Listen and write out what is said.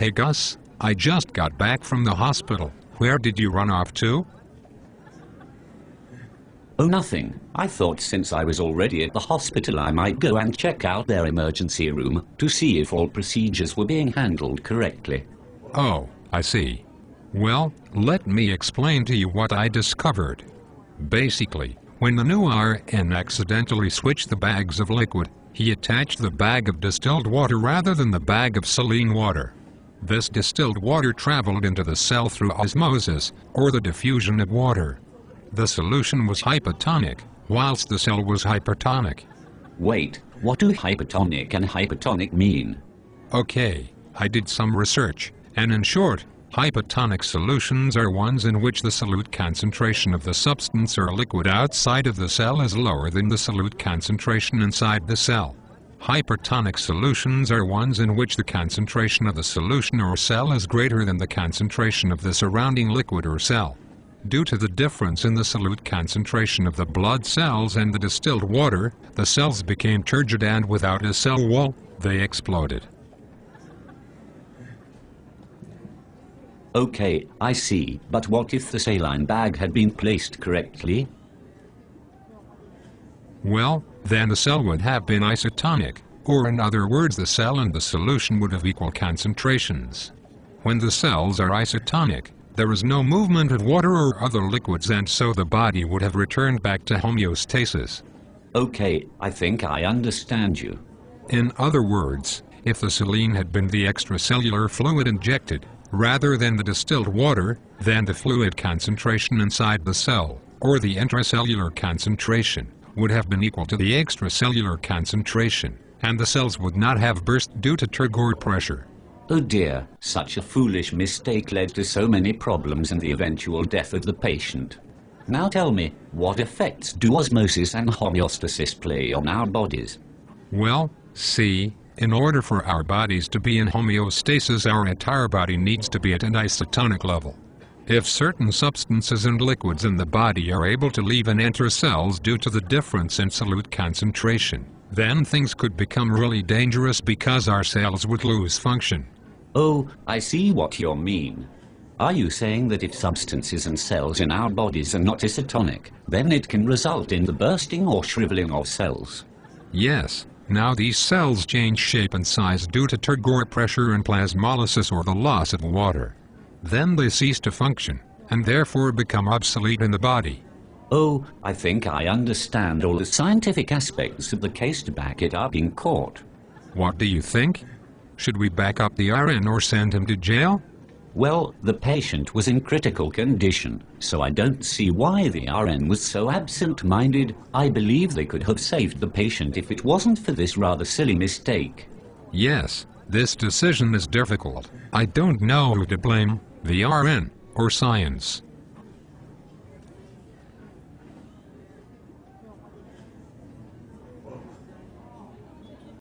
Hey Gus, I just got back from the hospital. Where did you run off to? Oh, nothing. I thought since I was already at the hospital I might go and check out their emergency room to see if all procedures were being handled correctly. Oh, I see. Well, let me explain to you what I discovered. Basically, when the new RN accidentally switched the bags of liquid, he attached the bag of distilled water rather than the bag of saline water. This distilled water traveled into the cell through osmosis, or the diffusion of water. The solution was hypotonic, whilst the cell was hypertonic. Wait, what do hypertonic and hypotonic mean? Okay, I did some research, and in short, hypotonic solutions are ones in which the solute concentration of the substance or liquid outside of the cell is lower than the solute concentration inside the cell. Hypertonic solutions are ones in which the concentration of the solution or cell is greater than the concentration of the surrounding liquid or cell. Due to the difference in the solute concentration of the blood cells and the distilled water, the cells became turgid and without a cell wall, they exploded. Okay, I see. But what if the saline bag had been placed correctly? Well, then the cell would have been isotonic, or in other words the cell and the solution would have equal concentrations. When the cells are isotonic, there is no movement of water or other liquids, and so the body would have returned back to homeostasis. Okay, I think I understand you. In other words, if the saline had been the extracellular fluid injected, rather than the distilled water, then the fluid concentration inside the cell, or the intracellular concentration, would have been equal to the extracellular concentration, and the cells would not have burst due to turgor pressure. Oh dear, such a foolish mistake led to so many problems and the eventual death of the patient. Now tell me, what effects do osmosis and homeostasis play on our bodies? Well, see, in order for our bodies to be in homeostasis, our entire body needs to be at an isotonic level. If certain substances and liquids in the body are able to leave and enter cells due to the difference in solute concentration, then things could become really dangerous because our cells would lose function. Oh, I see what you mean. Are you saying that if substances and cells in our bodies are not isotonic, then it can result in the bursting or shriveling of cells? Yes. Now these cells change shape and size due to turgor pressure and plasmolysis, or the loss of water. Then they cease to function, and therefore become obsolete in the body. Oh, I think I understand all the scientific aspects of the case to back it up in court. What do you think? Should we back up the RN or send him to jail? Well, the patient was in critical condition, so I don't see why the RN was so absent-minded. I believe they could have saved the patient if it wasn't for this rather silly mistake. Yes, this decision is difficult. I don't know who to blame, the RN or science.